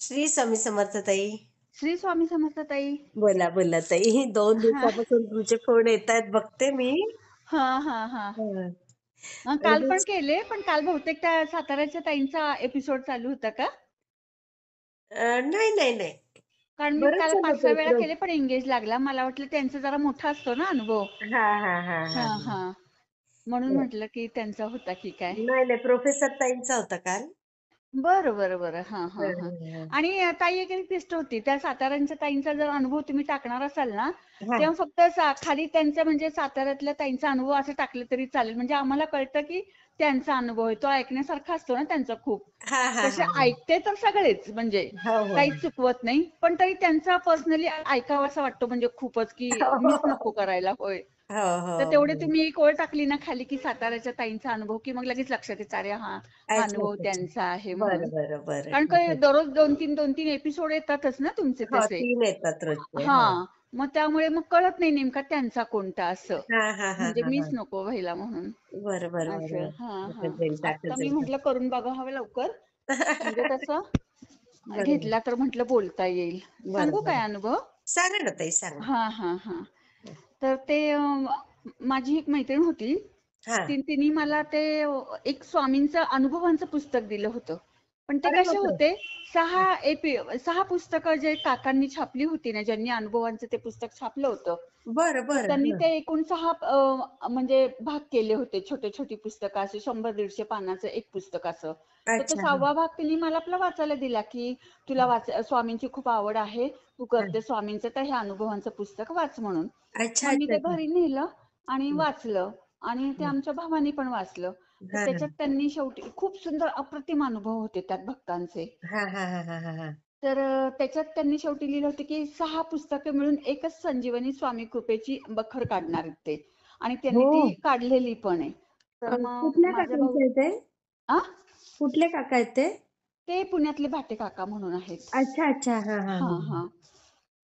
श्री स्वामी समर्थ ताई. श्री स्वामी समर्थ ताई. बोला बोला ताई. 2 हा दिवसापासून तुमचे फोन येतायत बघते मी. हा हा हा. हं. आणि काल पण तेच केले, पण काल बहुतेक त्या साताऱ्याच्या ताईंचा एपिसोड चालू होता का? नाही, नाही, नाही. कारण मी बरंच काल चालू 5-6 वेळा होतं. केले, पण एंगेज लागला. मला वाटलं त्यांचा जरा मोठा असतो ना अनुभव. हां, हां, हां, हा हां, हां. हा. म्हणून म्हटलं की त्यांचा होता की काय. नाही, नाही. प्रोफेसर ताईंचा होता काल. बरं बरं बरं. हा हा हं, हा. हं, हं. आणि ताई एक रिक्वेस्ट होती, त्या साताऱ्यांच्या ताईंचा जर अनुभव तुम्ही टाकणार असाल ना, हां. तेव्हा फक्त खाली त्यांच्या म्हणजे साताऱ्यातल्या ताईंचा अनुभव असं टाकलं तरी चालेल. म्हणजे आम्हाला कळतं की त्यांचा अनुभव आहे तो ऐकण्यासारखा असतो ना त्यांचा खूप. हां, हां, तसे हां, हां. ऐकते तर सगळेच म्हणजे हो, हो, काहीच चुकवत नाही, पण तरी त्यांचा पर्सनली ऐकावा असं वाटतो म्हणजे खूपच की मिस हो. नको करायला. होय. हो, हो, तर तेवढे हो. तुम्ही एक ओळ टाकली ना खाली की साताऱ्याच्या ताईंचा अनुभव, की मग लगेच लक्षात येतं अरे हा अच्छा, अनुभव अच्छा, अच्छा. त्यांचा आहे म्हणून. बरं, बरं, बरं. कारण ठीक काय आहे. दररोज 2-3 एपिसोड येतातच ना तुमचे हो, तसे. 3 येतात रोजचे. हा. हो. मग त्यामुळे मग कळत नाही नेमका त्यांचा कोणता असं. हां, हां, हां, म्हणजे हां, मीच हां. नको व्हायला म्हणून. बरं, बरं, असं. बरं. हा हा. टाकत जाईल, आता टाकत मी जाईल. म्हटलं करून बघावं लवकर. म्हणजे कसं बरोबर. घेतला तर म्हटलं बोलता येईल. सांगू बरोबर. काय अनुभव? सांगा ना ताई, सांगा. हा हा हा. तर ते माझी एक मैत्रीण होती. हां. तिने मला ते एक स्वामींचं अनुभवांचं पुस्तक दिलं होतं. पण ते अरे कसे बापरे! होते 6 पुस्तकं जे काकांनी छापली होती ना, ज्यांनी अनुभवांचं ते पुस्तक छापलं होतं. बरं, तर बरं. त्यांनी हं. ते एकूण 6 म्हणजे भाग केले होते. छोटी-छोटी पुस्तकं असे 100-150 पानाचं एक पुस्तक असं. तर तो अच्छा. हं. 6वा भाग तिने मला आपला वाचायला दिला, की तुला स्वामींची खूप आवड आहे. तू हं. करते स्वामींचं तर हे अनुभवांचं पुस्तक वाच म्हणून. अच्छा, मग मी अच्छा, ते अच्छा. घरी नेलं आणि हं. वाचलं आणि ते हं. आमच्या भावानी पण वाचलं. तर हां. त्याच्यात त्यांनी शेवटी खूप सुंदर अप्रतिम अनुभव होते त्यात भक्तांचे. हां, हां, हां, हां, हां, हां. तर त्याच्यात त्यांनी शेवटी लिहिलं होतं, की 6 पुस्तकं मिळून एकच संजीवनी स्वामी कृपेची बखर काढणार आहेत ते. आणि त्यांनी हो. ती काढलेली पण आहे. तर मग कुठल्या माझा भाऊ काकांचे आहे ते? आ? कुठले काका आहेत ते? ते पुण्यातले भाटे काका म्हणून आहेत. अच्छा, अच्छा. हां, हां, हां, हां. हां.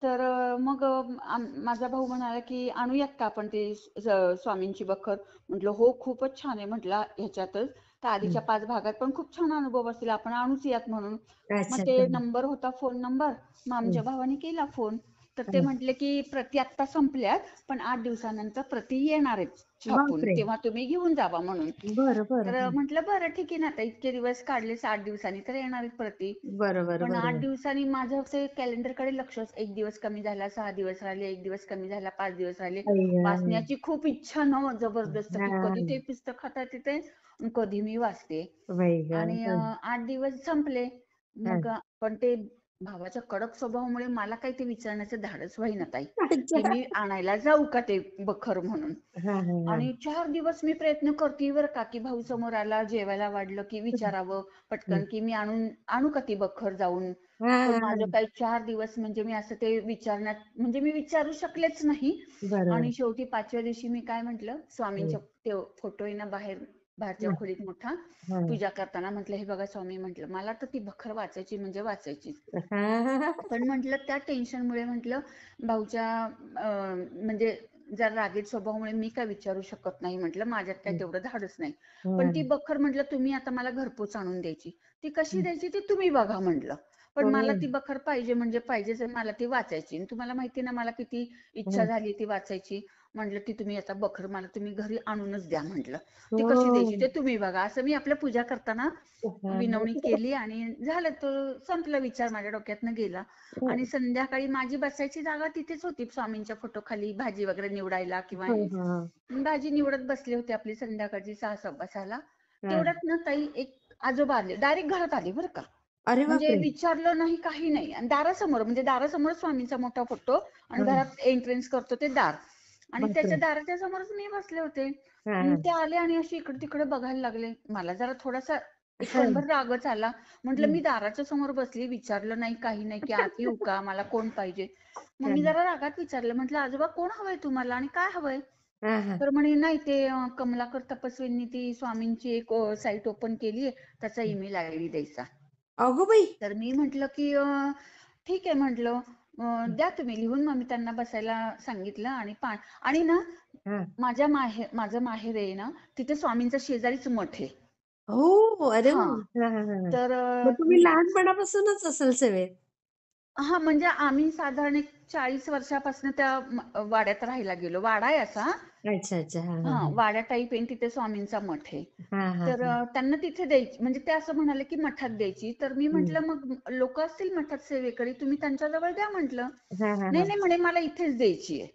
तर मग माझा भाऊ म्हणाला, की "आणूयात का आपण ते स्वामींची बखर?" म्हटलं, "हो, खूपच छान आहे." म्हटलं, "ह्याच्यातच त्या हं. आधीच्या 5 भागात पण खूप छान अनुभव असतील. आपण आणूच यात म्हणून." मग अच्छा, ते अच्छा. नंबर होता, फोन नंबर. मग हं. आमच्या भावाने केला फोन. तर ते हां. म्हटले, की "प्रती आत्ता संपल्यात, पण 8 दिवसानंतर प्रती येणार आहेत छापून. बापरे! तेव्हा तुम्ही घेऊन जावा म्हणून." बरं, बरं. तर हं. म्हटलं, "बरं ठीक आहे ना, आता इतके दिवस काढले 8 दिवसांनी तर येणार आहेत प्रती." बरोबर, पण 8 बरोबर. दिवसांनी माझं ते कॅलेंडरकडे लक्षच. 1 दिवस कमी झाला, 6 दिवस राहिले, 1 दिवस कमी झाला, 5 दिवस राहिले. अय्या! वाचण्याची खूप इच्छा ना जबरदस्त, की कधी हां. ते पुस्तक हातात येते आणि कधी मी वाचते. बाई गं! आणि हं. 8 दिवस संपले. हं. मग पण ते भावाच्या कडक स्वभावामुळे मला काही ते विचारण्याचं धाडस होईना ताई, की अच्छा. मी आणायला जाऊ का ते बखर म्हणून. हां, हां, हां. आणि 4 दिवस मी प्रयत्न करते बरं का, की भाऊ समोर आला, जेवायला वाढलं, की विचारावं हं. पटकन, की मी आणू का ती बखर जाऊन? हां, पण हां, माझं हां. काही 4 दिवस म्हणजे मी असं ते विचारण्यात म्हणजे मी विचारू शकलेच नाही. बरोबर. आणि शेवटी 5व्या दिवशी मी काय म्हटलं, हं. स्वामींच्या ते फोटो आहे ना बाहेरच्या हं. खोलीत मोठा, हां. पूजा करताना म्हटलं, "हे बघा स्वामी," म्हटलं, "मला तर ती बखर वाचायची म्हणजे वाचायचीच." हां. पण म्हटलं त्या टेन्शनमुळे म्हटलं भाऊच्या म्हणजे जर रागीट स्वभावामुळे मी काय विचारू शकत नाही म्हटलं, माझ्यात काय हं. तेवढं धाडस नाही. पण ती हं. बखर म्हटलं तुम्ही आता मला घरपोच आणून द्यायची. ती कशी हं. द्यायची ते तुम्ही बघा म्हटलं. पण मला हो. ती बखर पाहिजे म्हणजे पाहिजेच आणि मला ती वाचायची. आणि तुम्हाला माहिती ना मला किती इच्छा हं. झाली ती वाचायची. म्हटलं ती तुम्ही आता बखर मला तुम्ही घरी आणूनच द्या म्हटलं. ती कशी द्यायची हो. ते तुम्ही बघा. असं मी आपल्या पूजा करताना हां. विनवणी केली आणि झालं तो संपला विचार माझ्या डोक्यातनं गेला. आणि संध्याकाळी माझी बसायची जागा तिथेच होती स्वामींच्या फोटो खाली भाजी वगैरे निवडायला किंवा हां, हां. भाजी निवडत बसले होते आपली संध्याकाळची 6:15ला. हां. तेवढ्यात ना ताई एक आजोबा आले डायरेक्ट घरात आले बरं का. अरे म्हणजे बापरे! विचारलं नाही काही नाही आणि दारासमोर म्हणजे दारासमोर स्वामींचा मोठा फोटो आणि हां. घरात एंट्रन्स करतो ते दार आणि त्याच्या बापरे! दाराच्या समोरच मी बसले होते. हां, ते हां. आले आणि अशी इकडे तिकडे बघायला लागले. मला जरा थोडासा एक हां. कणभर रागच आला. म्हटलं हं. मी दाराच्या समोर बसली, विचारलं नाही, काही नाही, की आत येऊ का? मला कोण पाहिजे? मग मी हां. जरा रागात विचारलं, म्हटलं आजोबा कोण हवंय तुम्हाला आणि काय हवंय? हां, हां. तर म्हणे नाही ते कमलाकर तपस्वींनी ती स्वामींची एक साईट ओपन केली आहे, त्याचा ईमेल आयडी द्यायचा. अगो बाई! तर मी म्हटलं, की ठीक आहे म्हटलं, द्या तुम्ही लिहून. मग मी त्यांना बसायला सांगितलं आणि आणि ना हां. माझं माहेर आहे ना, तिथे स्वामींचा शेजारीच मठ आहे. हो, अरे हा. वाह! हां, हां, हां. तर मग तुम्ही लहानपणापासूनच असाल सेवेत? हा, म्हणजे आम्ही साधारण एक 40 वर्षापासून त्या वाड्यात राहायला गेलो. वाडा आहे असा. अच्छा, अच्छा. हां, हां, हा, हां. वाड्या टाईप आहे, तिथे स्वामींचा मठ आहे. हां, हां, तर हां. त्यांना तिथे द्यायची, म्हणजे ते असं म्हणाले की मठात द्यायची. तर मी हं. म्हंटल मग लोक असतील मठात सेवेकरी, तुम्ही त्यांच्याजवळ द्या म्हंटल. हां, हां, नाही हां. नाही म्हणे, मला इथेच द्यायची आहे.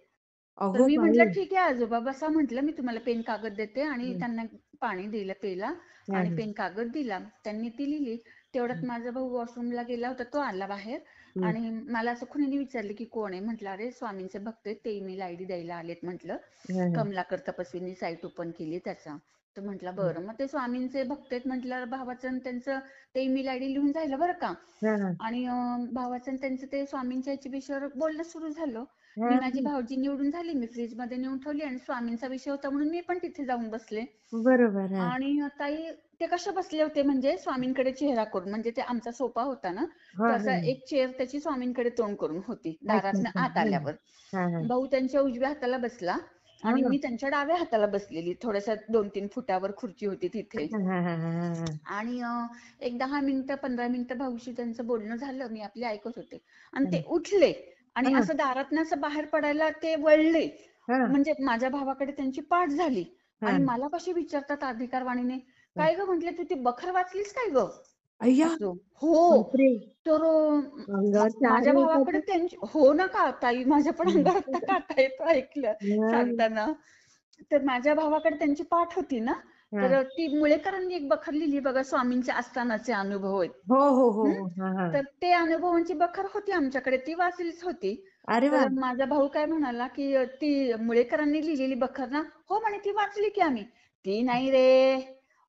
तर अगो मी म्हंटल बाई! ठीक आहे आजोबा, बसा म्हंटल, मी तुम्हाला पेन कागद देते. आणि हं. त्यांना पाणी दिलं प्यायला हां, आणि हां. पेन कागद दिला. त्यांनी ती लिहिली. तेवढ्यात हं, माझा भाऊ वॉशरूमला गेला होता, तो आला बाहेर. हं. आणि मला असं कुणीने विचारलं की कोण आहे. म्हटलं अरे स्वामींचे भक्त आहेत, ते ईमेल आयडी द्यायला आलेत म्हटलं. हां, हां. कमलाकर तपस्वींनी साईट ओपन केली त्याचा. तर म्हटलं हं. बरं, मग ते स्वामींचे भक्त आहेत म्हटल्यावर भावाचं आणि त्यांचं ते ईमेल आयडी लिहून झालं बरं का. हां, हां. आणि भावाचं आणि त्यांचं ते स्वामींच्या याच्या विषयावर बोलणं सुरू झालं. मी हां, माझी हां. भावजी निवडून झाली, मी फ्रीज मध्ये नेऊन ठेवली आणि स्वामींचा विषय होता म्हणून मी पण तिथे जाऊन बसले. बरोबर. हां. आणि ताई, ते कसे बसले होते म्हणजे स्वामींकडे चेहरा करून, म्हणजे ते आमचा सोफा होता ना, हां, तर असा हां. एक चेअर त्याची स्वामींकडे तोंड करून होती अच्छा, दारातनं अच्छा. आत हां. आल्यावर. हां, हां. भाऊ त्यांच्या उजव्या हाताला बसला आणि हां. मी त्यांच्या डाव्या हाताला बसलेली, थोड्याशा 2-3 फुटावर खुर्ची होती तिथे. हां, हां, हां, हां, हां. आणि एक 10 मिनिटं 15 मिनिटं भाऊशी त्यांचं बोलणं झालं, मी आपली ऐकत होते. आणि हां. ते उठले आणि हां. असं दारातनं असं बाहेर पडायला ते वळले. हां. म्हणजे माझ्या भावाकडे त्यांची पाठ झाली. आणि हां. मला कशी विचारतात अधिकारवाणीने, हां. काय ग म्हटले, तू ती बखर वाचलीस काय ग? अय्या! असं. हो. बापरे! तर अंगावर माझ्या शहारे भावाकडे येतातच. त्यांची, हो ना का ताई, माझ्या पण हं. अंगावर काटा येतो ऐकलं हां. सांगताना. तर माझ्या भावाकडे त्यांची पाठ होती ना, हां. तर ती मुळेकरांनी एक बखर लिहिली बघा, स्वामींचे असतानाचे अनुभव आहेत. हो, हो, हो, हं? हो. हां, हां. तर ते अनुभवांची बखर होती आमच्याकडे, ती वाचलीच होती. अरे तर वाह! माझा भाऊ काय म्हणाला, की ती मुळेकरांनी लिहिलेली बखर ना? हो म्हणे, ती वाचली की आम्ही. ती नाही रे.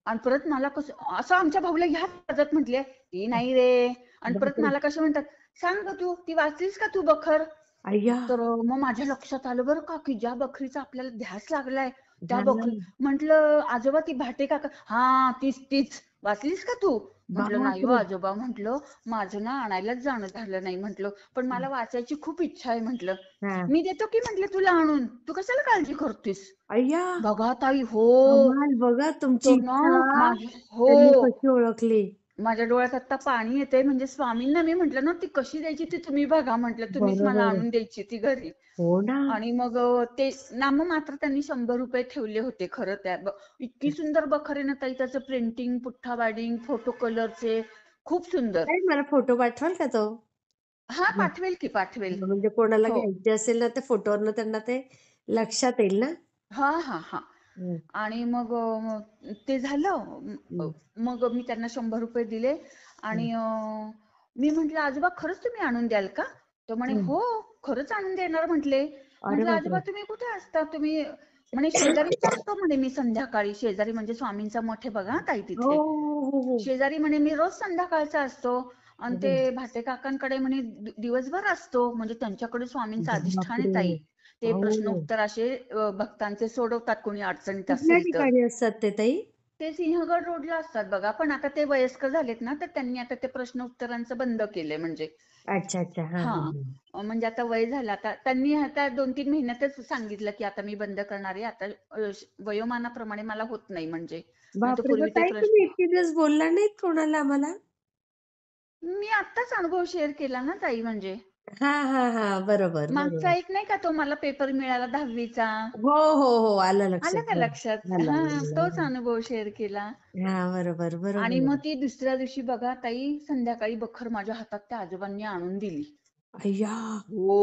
आणि परत मला कसं असं आमच्या भाऊला ह्या वाजत म्हटले, ती नाही रे. आणि परत बापरे! मला कसं म्हणतात, सांग ग तू, ती वाचलीस का तू बखर? अय्या! तर मग माझ्या लक्षात आलं बरं का, की ज्या बकरीचा आपल्याला ध्यास लागलाय त्या हां. बकरी. म्हंटल आजोबा, ती भाटे काका, हा तीच तीच, वाचलीस का तू? म्हटलं नाही हो बापरे! आजोबा, म्हटलं माझं ना आणायलाच जाणं झालं नाही, म्हटलं पण मला वाचायची खूप इच्छा आहे म्हटलं. हां. मी देतो की म्हटलं तुला आणून, तू कशाला काळजी करतेस? अय्या! बघा ताई, हो. कमाल बघा तुमची तो ना इच्छा माझ हो, त्यांनी कशी ओळखली. माझ्या डोळ्यात आता पाणी येतंय. म्हणजे स्वामींना मी म्हटलं ना, ती कशी द्यायची ती तुम्ही बघा म्हटलं, तुम्हीच मला बरोबर. आणून द्यायची ती घरी. हो ना. आणि मग ते नाममात्र त्यांनी 100 रुपये ठेवले होते खरं त्या. इतकी सुंदर बखर आहे ना ताई, त्याचं प्रिंटिंग, पुठ्ठा बायडिंग, फोटो कलरचे, खूप सुंदर. ताई मला फोटो पाठवाल का तो? हा, हं. पाठवेल की पाठवेल. म्हणजे कोणाला हो. घ्यायचे असेल ना, ते फोटोवरनं त्यांना ते लक्षात येईल ना? हा हा हा. हं, आणि मग ते झालं. हं, मग मी त्यांना 100 रुपये दिले. हं, आणि मी म्हंटल आजोबा, खरंच तुम्ही आणून द्याल का? तो म्हणे हं. हो, खरंच आणून देणार म्हटले. अरे म्हटलं आजोबा बापरे! तुम्ही कुठे असता? तुम्ही म्हणे शेजारीच असतो म्हणे मी संध्याकाळी. शेजारी म्हणजे स्वामींचा मठ आहे बघा ताई हो, तिथे. हो, हो, हो. शेजारी म्हणे मी रोज संध्याकाळचा असतो. आणि हं. ते भाटे काकांकडे म्हणे दिवसभर असतो. म्हणजे त्यांच्याकडे स्वामींचं अधिष्ठान आहे बापरे! ताई. ते प्रश्न हो. उत्तर असे भक्तांचे सोडवतात, कोणी अडचणीत कुठल्या असेल तर. ठिकाणी असतात ते ताई? ते सिंहगड रोडला असतात बघा. पण आता ते वयस्कर झालेत ना, तर त्यांनी आता ते प्रश्न उत्तरांचं बंद केलंय म्हणजे. अच्छा, अच्छा. हां, हा. हां, हां. म्हणजे आता वय झालं. आता त्यांनी आता 2-3 महिन्यातच सांगितलं की आता मी बंद करणार आहे. आता वयोमानाप्रमाणे मला होत नाही म्हणजे. नाही तर बापरे! मग पूर्वी ते ताई तुम्ही प्रश्न. इतके दिवस बोलला नाहीत कोणाला आम्हाला? मी आत्ताच अनुभव शेअर केला ना ताई म्हणजे. हां, हां, हां. बरोबर, मागचा बरोबर. एक नाही का, तो मला पेपर मिळाला 10वीचा. हो, हो, हो. आलं लक्षात. आलं का हो. लक्षात? आलं, हा, आलं, तोच आलं. अनुभव शेअर केला. हां, बरोबर, आणि बरोबर. मग ती दुसऱ्या दिवशी बघा ताई, संध्याकाळी बखर माझ्या हातात त्या आजोबांनी आणून दिली. अय्या! हो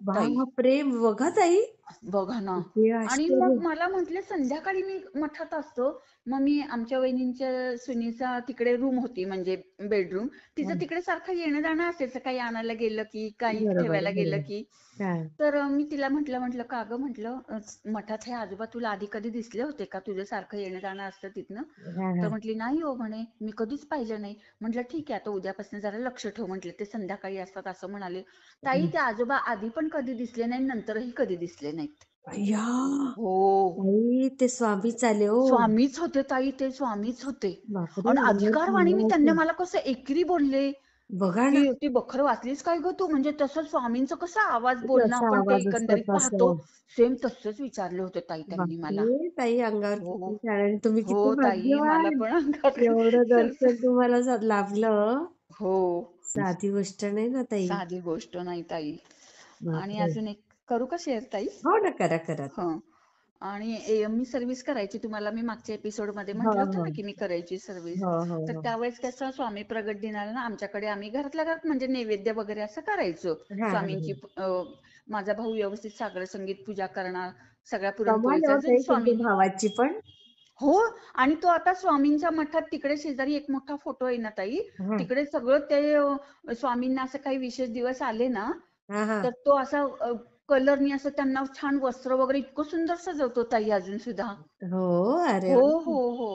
ताई. बापरे! बघा ताई, बघा ना. किती आणि आश्चर्य. मग मला म्हटले संध्याकाळी मी मठात असतो. मग मी आमच्या वहिनींच्या सुनीचा तिकडे रूम होती, म्हणजे बेडरूम. तिचं हां, तिकडे सारखं येणं जाणं असायचं, काही आणायला गेलं की, काही बरोबर, ठेवायला गेलं बरोबर. की. हां. तर मी तिला म्हटलं, का गं म्हटलं, मठात हे आजोबा तुला आधी कधी दिसले होते का? तुझं सारखं येणं जाणं असतं तिथनं. हां, तर हां. म्हटली नाही हो म्हणे, मी कधीच पाहिलं नाही. म्हटलं ठीक आहे, आता उद्यापासून जरा लक्ष ठेव म्हटलं, ते संध्याकाळी असतात असं म्हणाले. ताई, हं. ते आजोबा आधी पण कधी दिसले नाही, नंतरही कधी दिसले नाहीत. अय्या! हो. ताई ते स्वामीच आले हो. स्वामीच होते ताई, ते स्वामीच होते. बापरे! आणि एवढं अधिकारवाणीने चांगलं त्यांनी ऐकून. मला कसं एकेरी बोलले. बघा ना, ती ती बखर वाचलीस काय ग तू? म्हणजे तसं स्वामींचं कसं आवाज बोलणं कसा आपण ते आवाज असतो एकंदरीत पाहतो, तसं. सेम तसंच विचारलं होतं ताई त्यांनी मला. बापरे! ताई अंगावर हो, किती छान आणि तुम्ही हो किती ताई मला भाग्यवान. पण अंगावर एवढं सरसर. दर्शन तुम्हाला लाभलं. हो, साधी गोष्ट नाही ना ताई. साधी गोष्ट नाही ताई. आणि बापरे! अजून एक करू का शेअर ताई? हो ना, करा, करा. हं. आणि मी सर्व्हिस करायची. तुम्हाला मी मागच्या एपिसोडमध्ये हो, म्हटलं होतं हो. ना, की मी करायची सर्व्हिस. हो, हो, तर हो. त्यावेळेस कसं स्वामी प्रगट दिनाला ना आमच्याकडे आम्ही घरातल्या घरात म्हणजे नैवेद्य वगैरे असं करायचो. हां, हां, स्वामींची हां. माझा भाऊ व्यवस्थित सागर संगीत पूजा करणार, सगळ्या कमाल आहे पुरणपोळीचा हो जो ताई तुमच्या स्वामी. भावाची पण. हो. आणि तो आता स्वामींच्या मठात तिकडे शेजारी एक मोठा फोटो आहे ना ताई, हां. तिकडे सगळं ते स्वामींना असं काही विशेष दिवस आले ना, हां, हां. तर तो असा कलरनी असं त्यांना छान वस्त्र वगैरे इतकं सुंदर सजवतो ताई अजून सुद्धा. हो, अरे हो, वाह! हो, हो.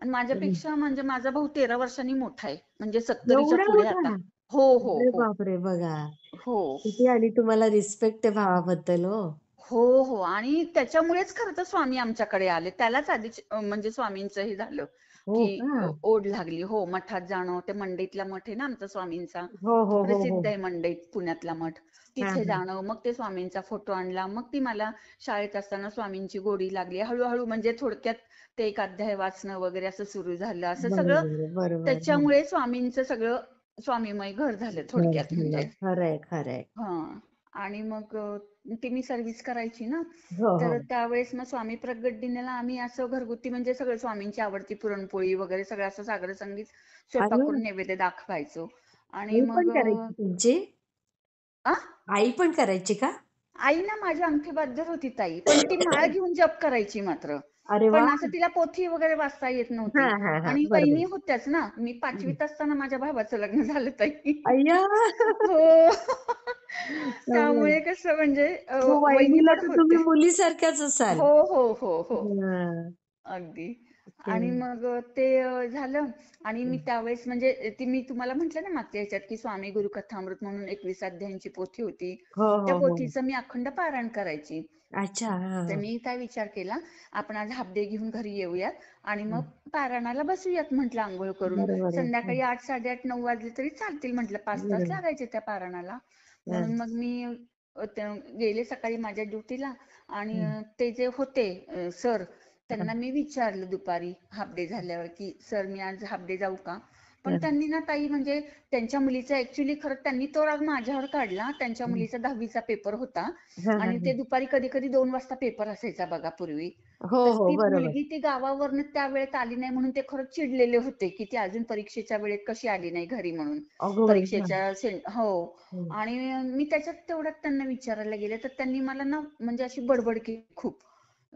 आणि माझ्यापेक्षा म्हणजे माझा भाऊ 13 वर्षांनी मोठा आहे. म्हणजे 70च्या एवढा पुढे आता. मोठा? हो, हो, अरे हो. बापरे! बघा. हो. किती आणि तुम्हाला रिस्पेक्ट आहे भावाबद्दल हो. हो, हो. आणि त्याच्यामुळेच खरं तर स्वामी आमच्याकडे आले. त्यालाच आधी म्हणजे स्वामींचं हे झालं, हो की का? ओढ लागली. हो, मठात जाणं. ते मंडईतला मठ आहे ना आमचा स्वामींचा. हो, हो, हो, हो. प्रसिद्ध आहे मंडईत पुण्यातला मठ. हां, तिथे हां. जाणं, मग ते स्वामींचा फोटो आणला. मग ती मला शाळेत असताना स्वामींची गोडी लागली. हळू म्हणजे थोडक्यात ते एक अध्याय वाचणं वगैरे असं सुरू झालं. असं सगळं बरोबर, बरोबर. हो. त्याच्यामुळे स्वामींचं सगळं स्वामीमय घर झालं घर थोडक्यात म्हणजे. झालं. खरंय, खरंय. हां. आणि मग ती मी सर्व्हिस करायची ना, हो, हो. तर त्यावेळेस मग स्वामी प्रगट दिनाला आम्ही असं घरगुती म्हणजे सगळं स्वामींची आवडती पुरणपोळी वगैरे सगळं असं सागर संगीत स्वयंपाक अरे करून नैवेद्य दाखवायचो. आणि आई मग पण करायची तुमची? आ? आई पण करायची का? आई ना माझी अंगठी बहाद्दर होती ताई, पण ती माळ घेऊन जप करायची मात्र. अरे पण वाह! असं तिला पोथी वगैरे वाचता येत हां, नव्हती. हां, हां. आणि वहिनी बरोबर. होत्याच ना. मी हं. 5वीत असताना माझ्या भावाचं लग्न झालं ताई. अय्या! हो. चांगलं. त्यामुळे कसं म्हणजे मग वहिनी वहिनीला पण तर तुम्ही होते. मुलीसारख्याच असाल. हो, हो, हो, हो. हां. अगदी. ते आणि मग ते झालं. आणि मी त्यावेळेस म्हणजे ती मी तुम्हाला म्हटलं ना मागच्या ह्याच्यात, की स्वामी गुरु कथामृत म्हणून 21 अध्यायांची पोथी होती. हो, त्या हो, हो. पोथीचं मी अखंड पारायण करायची. अच्छा. हां, तर हां. मी काय विचार केला, आपण आज हाल्फ डे घेऊन घरी येऊयात आणि हं. मग पारायणाला बसूयात म्हटलं अंघोळ करून. बरोबर आहे. हं. संध्याकाळी 8, 8:30, 9 वाजले तरी चालतील म्हटलं. 5 तास बरोबर. लागायचे त्या पारायणाला. हां, म्हणून मग मी गेले सकाळी माझ्या ड्युटीला. आणि हं. ते जे होते सर, हां, त्यांना मी विचारलं दुपारी हाल्फ डे झाल्यावर, की "सर मी आज हाल्फ डे जाऊ का?" पण हां. त्यांनी ना ताई म्हणजे त्यांच्या मुलीचा ॲक्चुअली खरं त्यांनी तो राग माझ्यावर काढला. त्यांच्या हं. मुलीचा 10वीचा पेपर होता. हां, हां, आणि ते हां. दुपारी कधी-कधी 2 वाजता पेपर असायचा बघा पूर्वी. हो, तर हो. ती बरोबर. मुलगी ती गावावरनं त्या वेळेत आली नाही म्हणून ते खरंच चिडलेले होते, की ती अजून परीक्षेच्या वेळेत कशी आली नाही घरी म्हणून. अगो बाई! हां. परीक्षेच्या हो. हं. आणि मी त्याच्यात तेवढ्यात त्यांना विचारायला गेले, तर त्यांनी मला ना म्हणजे अशी बडबड केली खूप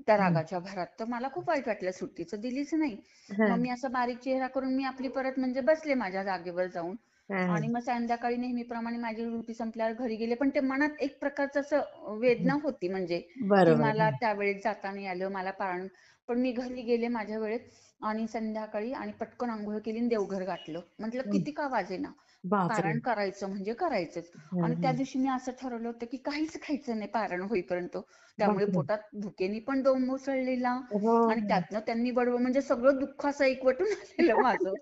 त्या हं. रागाच्या भरात. तर मला खूप वाईट वाटलं, सुट्टी तर दिलीच नाही. मग हां, मी असा बारीक चेहरा करून मी आपली परत म्हणजे बसले माझ्या जागेवर जाऊन. हां, आणि हां. मग संध्याकाळी नेहमीप्रमाणे माझी ड्युटी संपल्यावर घरी गेले. पण ते मनात एक प्रकारचं असं वेदना हं. होती म्हणजे, की बरोबर. मला हं. त्यावेळेस जाता नाही आलं, मला पाळणं. पण मी घरी गेले माझ्या वेळेत आणि संध्याकाळी आणि पटकन अंघोळ केली आणि देवघर गाठलं. म्हटलं हं. किती का वाजेना, बापरे! पारायण करायचं म्हणजे करायचंच. हां, आणि त्या हां. दिवशी मी असं ठरवलं होतं, की काहीच खायचं नाही पारायण होईपर्यंत. त्यामुळे बापरे! पोटात भुकेनी पण डोंब उसळलेला. हो, आणि हो. त्यातनं त्यांनी बडबड म्हणजे सगळं दुःख असं एकवटून आलेलं माझं.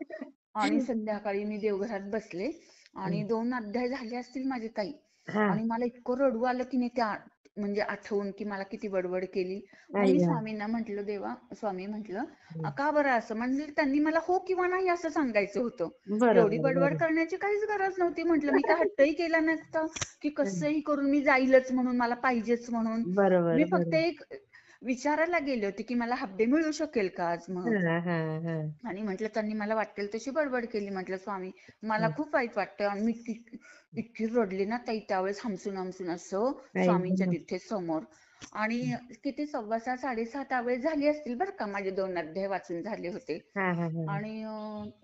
आणि संध्याकाळी मी देवघरात बसले आणि हं. 2 अध्याय झाले असतील माझे ताई. हां. आणि मला इतकं रडू आलं की नाही त्या म्हणजे आठवून, की मला किती बडबड केली. मग मी अय्या! स्वामींना म्हटलं, देवा स्वामी म्हटलं, हं. का बरं असं?" म्हणजे त्यांनी मला हो किंवा नाही असं सांगायचं होतं. एवढी बरोबर, बडबड बरोबर. करण्याची काहीच गरज नव्हती म्हटलं. मी काय हट्टही केला नसता, की कसंही करून मी जाईलच म्हणून, मला पाहिजेच म्हणून. बरोबर, मी फक्त बरोबर. एक विचारायला गेले होते, की मला हाल्फ डे मिळू शकेल का आज मग? हां, हां, हां. आणि म्हटलं त्यांनी मला वाटेल तशी बडबड केली. म्हटलं, "स्वामी, मला हं. खूप वाईट वाटतं." आणि मी इतकी रडले ना ताई त्यावेळेस हमसून असं स्वामींच्या अय्या! तिथे समोर. आणि किती 6:15 6:30 त्यावेळेस झाली असतील बरं का. माझे 2 अध्याय वाचून झाले होते. हां, हां, हां. आणि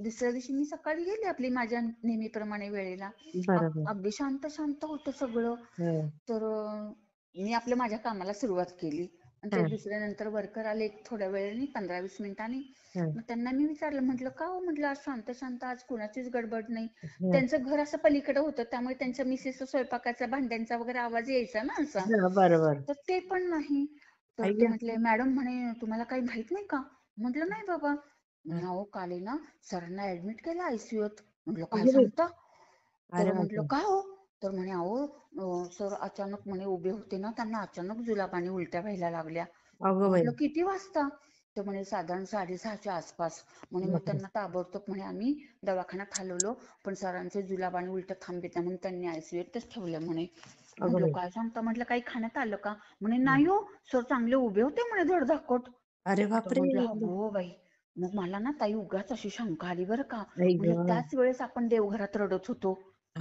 दुसऱ्या दिवशी मी सकाळी गेले आपली माझ्या नेहमीप्रमाणे वेळेला. बरोबर. अगदी शांत शांत होतं सगळं. हं. तर मी आपल्या माझ्या कामाला सुरुवात केली. आणि ते हां, दुसऱ्यानंतर वर्कर आले एक थोड्या वेळाने 15-20 मिनिटांनी. हां, मग त्यांना मी विचारलं, म्हटलं का हो म्हटलं आज शांत शांत, आज कुणाचीच गडबड नाही. हां. त्यांचं घर असं पलीकडे होतं त्यामुळे त्यांच्या मिसेसचा स्वयंपाकाचा भांड्यांचा वगैरे आवाज यायचा ना असा. हां, बरोबर. तर ते पण नाही. तर ते अय्या! म्हटले, मॅडम म्हणे तुम्हाला काही माहित नाही का? म्हटलं नाही बाबा. हां. अहो काल आहे ना सरांना ऍडमिट केलं आयसीयूत. म्हटलं काय अगं बाई! सांगता? अरे तर म्हटलं बापरे! का हो? तर म्हणे अहो सर अचानक म्हणे उभे होते ना, त्यांना अचानक जुलाब आणि उलट्या व्हायला लागल्या. अगं बाई! म्हटलं किती वाजता? तर म्हणे साधारण 6:30च्या आसपास. म्हणे मग बापरे! त्यांना ताबडतोब म्हणे आम्ही दवाखान्यात हलवलं, पण सरांचे जुलाब आणि उलट्या थांबत नाही म्हणून त्यांनी आयसीयूतच ठेवलं म्हणे. अगं म्हटलं बाई! काय सांगता? म्हटलं काही खाण्यात आलं का? म्हणे हं. नाही हो सर, चांगले उभे होते म्हणे धडधाकट. अरे तर बापरे! म्हटलं अगो बाई. मग मला ना ताई उगाच अशी शंका आली बरं का. आई म्हटलं गं! त्याच वेळेस आपण देवघरात रडत होतो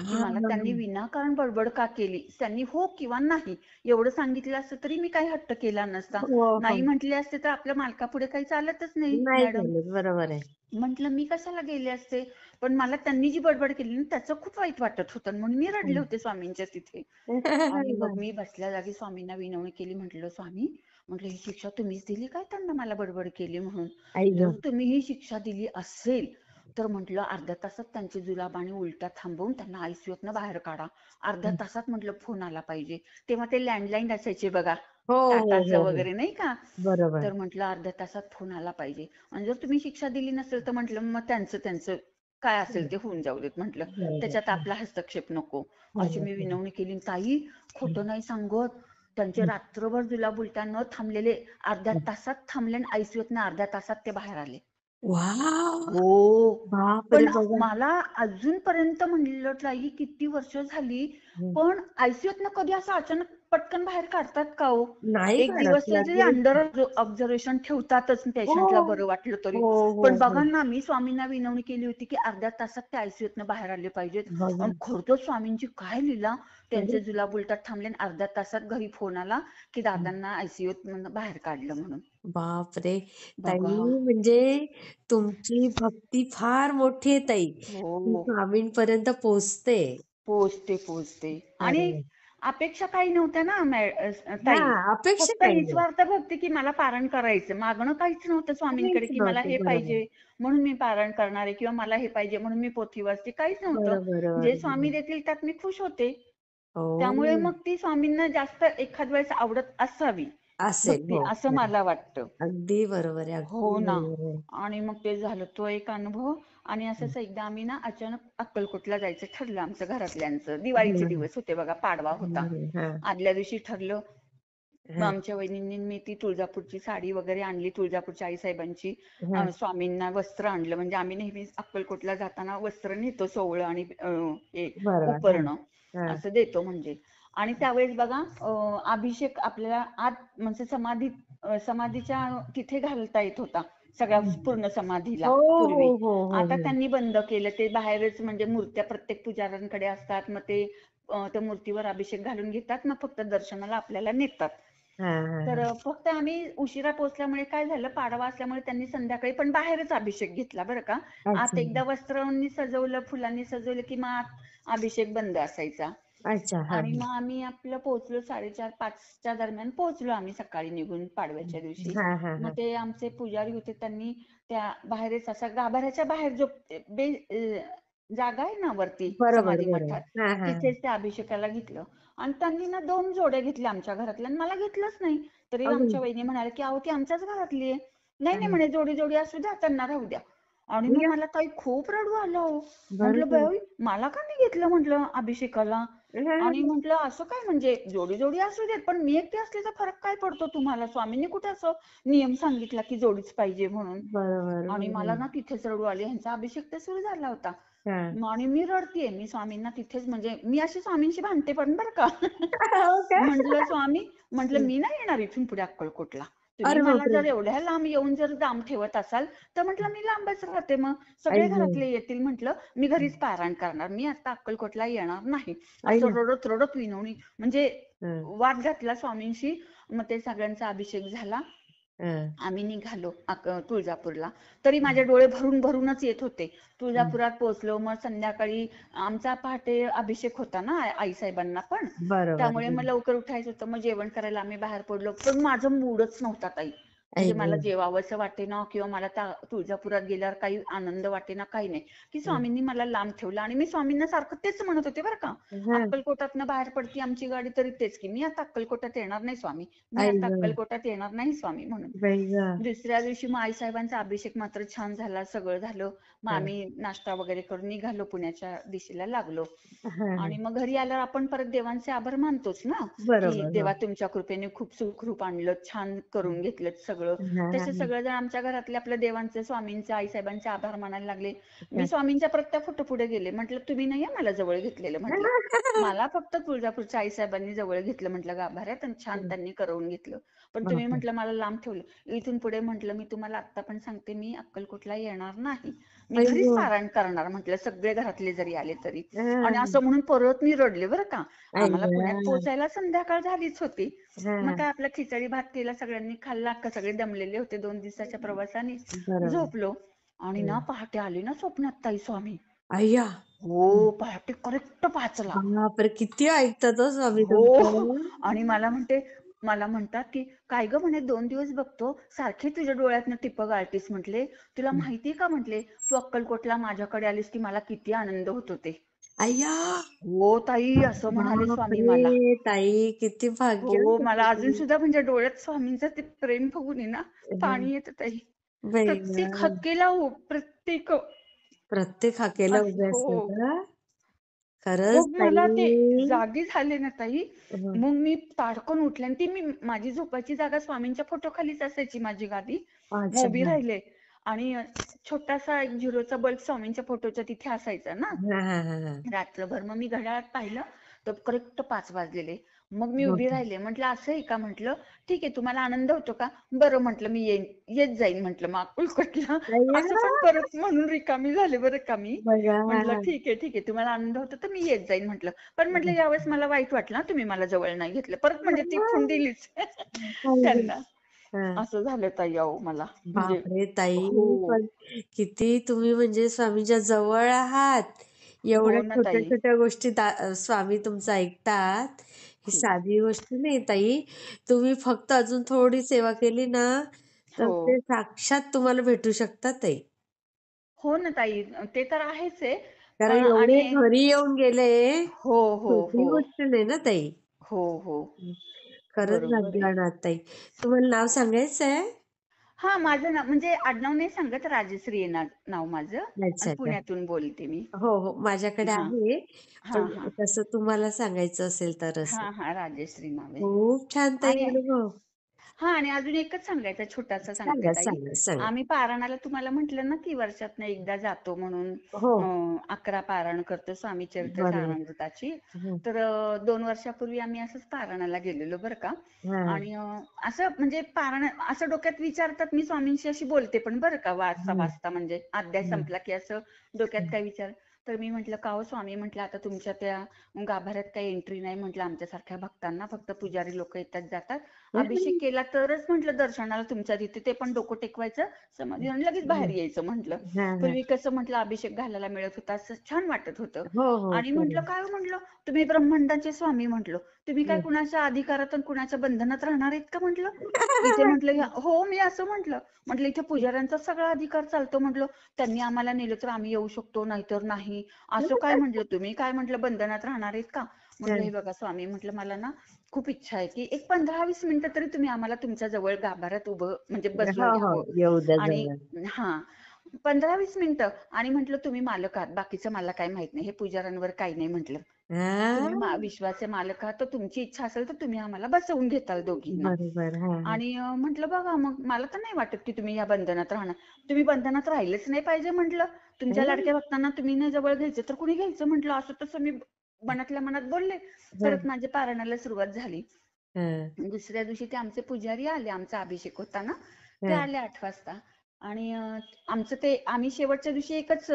की हां, मला त्यांनी हां. विनाकारण बडबड का केली. त्यांनी हो किंवा नाही एवढं सांगितलं असतं तरी मी काही हट्ट केला नसता. हो, नाही हो. म्हटले असते तर आपल्या मालकापुढे काही चालतच नाही नाही मॅडम. चालत. बरोबर आहे. म्हटलं मी कशाला गेले असते. पण मला त्यांनी जी बडबड केली ना त्याचं खूप वाईट वाटत होतं म्हणून मी रडले हं. होते स्वामींच्या तिथे. आणि मग मी बसल्या जागी स्वामींना विनवणी केली. म्हटलं स्वामी, म्हटलं ही शिक्षा तुम्हीच दिली काय त्यांना मला बडबड केली म्हणून. आई जर गं! तुम्ही ही शिक्षा दिली असेल तर म्हटलं अर्ध्या तासात त्यांचे जुलाब आणि उलट्या थांबवून त्यांना आयसीयूतनं बाहेर काढा. अर्ध्या हं. तासात म्हटलं फोन आला पाहिजे. तेव्हा ते लँडलाईन असायचे बघा, हो, हो, टाटाचं हो, हो. वगैरे नाही का. बरोबर. तर म्हटलं अर्ध्या तासात फोन आला पाहिजे. आणि जर तुम्ही शिक्षा दिली नसेल तर म्हटलं मग त्यांचं त्यांचं काय हं. असेल ते होऊन जाऊ देत म्हटलं. बरोबर. त्याच्यात हं. आपला हस्तक्षेप नको. अशी हं, मी हं. विनवणी केली. ताई हं, खोटं नाही सांगत, त्यांचे हं. रात्रभर जुलाब उलट्या न थांबलेले अर्ध्या तासात थांबले आणि आयसीयूतनं अर्ध्या तासात ते बाहेर आले. वॉव! हो. बापरे! पण बघा. मला अजूनपर्यंत म्हणलं ताई किती वर्ष झाली, हं. पण आयसीयूतनं कधी असं अचानक पटकन बाहेर काढतात का हो? नाही एक काढत. दिवस तरी लगेच. अंडर ऑब्झर्वेशन ठेवतातच हो. पेशंटला बरं वाटलं तरी. हो, पण हो, हो. बघा ना, मी स्वामींना विनवणी केली होती की अर्ध्या तासात ते आयसीयूतनं बाहेर आले पाहिजेत. बघा. आणि खरंच स्वामींची काय लीला. म्हणजे त्यांचे जुलाब उलट्यात थांबले आणि अर्ध्या तासात घरी फोन आला की हं. दादांना आयसीयूतनं बाहेर काढलं म्हणून. बापरे! ताई बघा. म्हणजे तुमची भक्ती फार मोठी आहे ताई. ती हो. स्वामींपर्यंत पोहोचते. पोहोचते. आणि बरोबर. अपेक्षा काही नव्हत्या ना ताई. हां, अपेक्षा फक्त काही नाही. निस्वार्थ भक्ती की मला पारायण करायचं. मागणं काहीच नव्हतं स्वामींकडे काहीच की मला नव्हतं. हे बरोबर. पाहिजे म्हणून मी पारायण करणार आहे किंवा मला हे पाहिजे म्हणून मी पोथी वाचते. काहीच नव्हतं. बरोबर, जे बरोबर. स्वामी देतील त्यात मी खुश होते. त्यामुळे हो. मग ती स्वामींना जास्त एखाद वेळेस आवडत असावी असेल. भक्ती हो, असं खरं. मला वाटतं. अगदी बरोबर आहे. हो अगदी ना. बरोबर आहे. आणि मग ते झालं तो एक अनुभव. आणि हं. असंच एकदा आम्ही ना अचानक अक्कलकोटला जायचं ठरलं आमचं घरातल्यांचं. दिवाळीचे हं, दिवस होते बघा, पाडवा होता. हं. हां, आदल्या दिवशी ठरलं. मग हां, आमच्या वहिनींनी मी ती तुळजापूरची साडी वगैरे आणली, तुळजापूरच्या आईसाहेबांची. हां. स्वामींना वस्त्र आणलं. म्हणजे आम्ही नेहमी अक्कलकोटला जाताना वस्त्र नेतो, सोवळं आणि हे बरोबर. हां, उपरणं हां. असं देतो म्हणजे. आणि त्यावेळेस बघा अभिषेक आपल्याला आत म्हणजे समाधीच्या तिथे घालता येत होता सगळ्या हं. पूर्ण समाधीला हो, हो, पूर्वी. हो, हो, आता हो. त्यांनी बंद केलं ते. बाहेरच म्हणजे मूर्त्या प्रत्येक पुजाऱ्यांकडे असतात. मग ते त्या मूर्तीवर अभिषेक घालून घेतात, मग फक्त दर्शनाला आपल्याला नेतात. हां, हां, तर हां. फक्त आम्ही उशिरा पोहोचल्यामुळे काय झालं, पाडवा असल्यामुळे त्यांनी संध्याकाळी पण बाहेरच अभिषेक घेतला बरं का. अच्छा, आत एकदा वस्त्रांनी सजवलं, फुलांनी सजवलं की मग आत अभिषेक बंद असायचा. अच्छा. हां, आणि हां. मग आम्ही आपलं पोहोचलो 4:30-5च्या दरम्यान पोहोचलो आम्ही सकाळी निघून पाडव्याच्या दिवशी. हां, हां, मग हां. ते आमचे पुजारी होते त्यांनी त्या बाहेरच असा गाभाऱ्याच्या बाहेर जो जागा आहे ना वरती बरोबर, समाधी बरोबर. मठात, हां, हां, हां. तिथेच त्या अभिषेकाला घेतलं. आणि त्यांनी ना 2 जोड्या घेतल्या आमच्या घरातल्या आणि मला घेतलंच नाही. तरी अगं आमच्या वहिनी म्हणाल्या की अहो ती आमच्याच घरातली आहे. नाही नाही हां. म्हणे, जोडी जोडी असू द्या, त्यांना राहू द्या. आणि मग या मला ताई खूप रडू आलं हो. म्हटलं बरोबर. बाई मला का नाही घेतलं म्हटलं अभिषेकाला. आणि हां. म्हटलं असं काय म्हणजे जोडी जोडी असू देत पण मी एकटी असले तर फरक काय पडतो तुम्हाला. स्वामींनी कुठे असं नियम सांगितला की जोडीच पाहिजे म्हणून. बरोबर, आणि मला बरोबर. ना तिथेच रडू आले. ह्यांचा अभिषेक तर सुरू झाला होता. हां. आणि मी रडतीये. मी स्वामींना तिथेच म्हणजे मी अशी स्वामींशी भांडते पण बरं का. हो का? म्हटलं स्वामी, म्हटलं हं. मी नाही येणार इथून पुढे अक्कलकोटला. तुम्ही अरे मला बापरे! जर एवढ्या लांब येऊन जर दाम ठेवत असाल तर म्हटलं मी लांबच राहते मग. आई सगळे गं! घरातले येतील म्हटलं. मी हं. घरीच पारायण करणार. मी आता अक्कलकोटला येणार नाही. आई असं गं! रडत रडत विनवणी म्हणजे हं, वाद घातला स्वामींशी. मग ते सगळ्यांचा अभिषेक झाला. हं, आम्ही निघालो तुळजापूरला. तरी माझे हं, डोळे भरून भरूनच येत होते. हं. तुळजापुरात पोहोचलो. मग संध्याकाळी आमचा पहाटे अभिषेक होता ना आईसाहेबांना पण. बरोबर, त्यामुळे मग बरोबर. लवकर उठायचं होतं. मग जेवण करायला आम्ही बाहेर पडलो. पण माझं मूडच नव्हता ताई. म्हणजे आई मला गं. जेवावंसं वाटेना किंवा मला तुळजापुरात गेल्यावर काही आनंद वाटेना, काही नाही. की हं. स्वामींनी मला लांब ठेवलं आणि मी स्वामींना सारखं तेच म्हणत होते बरं का. हां. अक्कलकोटातनं बाहेर पडती आमची गाडी तरी तेच की मी आता अक्कलकोटात येणार नाही स्वामी, मी आई आता गं. अक्कलकोटात येणार नाही स्वामी म्हणून. बाई गं. दुसऱ्या दिवशी मग आईसाहेबांचा अभिषेक मात्र छान झाला, सगळं झालं. मग हां. आम्ही नाश्ता वगैरे करून निघालो, पुण्याच्या दिशेला लागलो. हां, आणि हां. मग घरी आल्यावर आपण परत देवांचे आभार मानतोच ना, की बरोबर. हो. देवा तुमच्या कृपेने खूप सुखरूप आणलं, छान करून घेतलं सगळं. हां, तसे हां. सगळेजण आमच्या घरातले आपल्या देवांचे, स्वामींचे, आईसाहेबांचे आभार मानायला लागले. मी हां. स्वामींच्या प्रत्येक फोटो पुढे गेले. म्हटलं तुम्ही नाही मला जवळ घेतलेलं म्हटलं. मला फक्त तुळजापूरच्या आईसाहेबांनी जवळ घेतलं म्हटलं गाभाऱ्यात आणि छान त्यांनी करवून घेतलं. पण तुम्ही बापरे! म्हटलं मला लांब ठेवलं. इथून पुढे म्हटलं मी तुम्हाला आत्ता पण सांगते मी अक्कलकोटला येणार नाही. मी आई घरीच गं. पारायण करणार म्हटलं सगळे घरातले जरी आले तरी. आणि हां. असं म्हणून परत मी रडले बरं का. आई आम्हाला पुण्यात गं. पोहोचायला संध्याकाळ झालीच होती. मग हां. काय आपला खिचडी भात केला सगळ्यांनी खाल्ला. अख्खा सगळे दमलेले होते 2 दिवसाच्या प्रवासाने. बरोबर. झोपलो आणि ना हं. पहाटे आले ना स्वप्नात ताई स्वामी. अय्या! हो, हं. पहाटे करेक्ट 5ला. बापरे! किती ऐकतात हो स्वामी हो. तुमचं. आणि मला म्हणतात की काय ग म्हणे 2 दिवस बघतो सारखे तुझ्या डोळ्यातनं टिपं गाळतीस म्हटले. तुला हं. माहितीये का म्हटले तू अक्कलकोटला माझ्याकडे आलीस की मला किती आनंद होत होते. अय्या! हो ताई असं म्हणाले स्वामी मला. बापरे! ताई किती भाग्य हो मला अजून तुमचं. सुद्धा म्हणजे डोळ्यात स्वामींचं ते प्रेम बघून आहे ना हं. पाणी येतं ताई. बाई प्रत्येक गं! हाकेला हो प्रत्येक प्रत्येक हाकेला असं उभे हो. असतात हां. खरंच मग मला ते ताई. जागी झाले ना ताई. हं. मग मी ताडकन उठले आणि ती माझी झोपायची जागा स्वामींच्या फोटोखालीच असायची माझी गादी. मग अच्छा. उभी हां. राहिले आणि छोटासा एक झिरोचा बल्ब स्वामींच्या फोटोच्या तिथे असायचा ना. हां, हां, हां, हां. रात्रभर मग मी घड्याळात पाहिलं तर करेक्ट 5 वाजलेले. मग मी हो उभी का? राहिले. म्हटलं असं आहे का म्हटलं. ठीक आहे तुम्हाला आनंद होतो का? बरं म्हटलं मी येईन येत जाईन म्हटलं मग अक्कलकोटला. अय्या! असं पण परत म्हणून रिकामी झाले बरं का मी. बघा. हां, म्हटलं हां. ठीक आहे तुम्हाला आनंद होतो तर मी येत जाईन म्हटलं. पण म्हटलं यावेळेस मला वाईट वाटलं हां, तुम्ही मला जवळ नाही घेतलं. परत म्हणजे ती खूण दिलीच त्यांना. हां. असं झालं ताई अहो मला. म्हणजे बापरे ताई! हो. पण किती तुम्ही म्हणजे स्वामींच्या जवळ आहात. एवढ्या हो ना ताई. छोट्या-छोट्या गोष्टी स्वामी तुमचं ऐकतात. ही खूप. साधी गोष्ट नाही ताई. तुम्ही फक्त अजून थोडी सेवा केली ना, तर हो. ते साक्षात तुम्हाला भेटू शकतात ताई. हो ना ताई. ते तर आहेच आहे. कारण पण एवढे आणि घरी येऊन गेले, हो, हो, छोटी हो. गोष्ट नाही ना ताई. हो, हो. हं. खरंच बरोबर आहे. भाग्यवान आहात ताई. तुम्हाला नाव सांगायचंय? हां, माझं नाव म्हणजे आडनाव नाही सांगत, राजश्री आहे नाव माझं अच्छा, आणि अच्छा. पुण्यातून बोलते मी. हो, हो. माझ्याकडे हां, आहे. हां, पण हां. तसं तुम्हाला सांगायचं असेल तर असं. हां, हां. राजश्री नाव आहे. खूप छान ताई आणि अनुभव. हां आणि अजून एकच सांगायचं छोटासा सांगते सांगा, ताई. सांगा, सांगा. आम्ही पारायणाला तुम्हाला म्हटलं ना, की वर्षातनं एकदा जातो म्हणून हो, 11 पारायण करतो स्वामी चरित्र बरोबर. सारामृताची. हं. तर 2 वर्षापूर्वी आम्ही असंच पारायणाला गेलेलो बरं का. हां, आणि असं म्हणजे पारायण असं डोक्यात विचारतात मी स्वामींशी अशी बोलते पण बरं का वाचता हं, वाचता म्हणजे अध्याय हं, संपला की असं डोक्यात हं, काय विचार. तर मी म्हटलं का हो स्वामी म्हटलं आता तुमच्या त्या गाभाऱ्यात काही एंट्री नाही म्हटलं आमच्यासारख्या भक्तांना फक्त पुजारी लोक येतात जातात. अभिषेक हं, केला तरच म्हटलं दर्शनाला तुमच्या तिथे ते पण डोकं टेकवायचं समाधी आणि लगेच बाहेर हं. यायचं म्हटलं. हां, हां. पूर्वी कसं म्हटलं अभिषेक घालायला मिळत होता असं छान वाटत होतं. हो, हो. आणि म्हटलं खरं. काय हो म्हटलं तुम्ही ब्रह्मांडाचे स्वामी म्हटलं तुम्ही काय हं. कुणाच्या अधिकारात आणि कुणाच्या बंधनात राहणार आहेत का म्हटलं. इथे म्हटलं हो मी असं म्हटलं. म्हटलं इथे पुजाऱ्यांचा सगळा अधिकार चालतो म्हटलं. त्यांनी आम्हाला नेलं तर आम्ही येऊ शकतो नाहीतर नाही. असं काय म्हटलं तुम्ही काय म्हटलं बंधनात राहणार आहेत का. म्हटलं हे हं. बघा स्वामी म्हटलं मला ना खूप इच्छा आहे की एक 15-20 मिनिटं तरी तुम्ही आम्हाला तुमच्या जवळ गाभाऱ्यात उभं म्हणजे बसवून हो, हो. घ्यावं. येऊ द्या आणि जवळ. हां 15-20 मिनिटं आणि म्हटलं तुम्ही मालक आहात बाकीचं मला काही माहित नाही हे पुजाऱ्यांवर काही नाही म्हटलं. तुम्ही हां. विश्वाचे मालक आहात तर तुमची इच्छा असेल तर तुम्ही आम्हाला बसवून घेताल दोघींना. बरोबर. हां, हां. आणि म्हटलं बघा मग मला तर नाही वाटत की तुम्ही या बंधनात राहणार. तुम्ही बंधनात राहिलेच नाही पाहिजे म्हटलं. तुमच्या हं, लाडक्या भक्तांना तुम्ही नाही जवळ घ्यायचं तर कुणी घ्यायचं म्हटलं असं तसं मी मनातल्या मनात बोलले. हं, परत माझ्या पारायणाला सुरुवात झाली. हं, दुसऱ्या दिवशी ते आमचे पुजारी आले आमचा अभिषेक होता ना. ते हं, आले 8 वाजता. आणि आमचं ते आम्ही शेवटच्या दिवशी एकच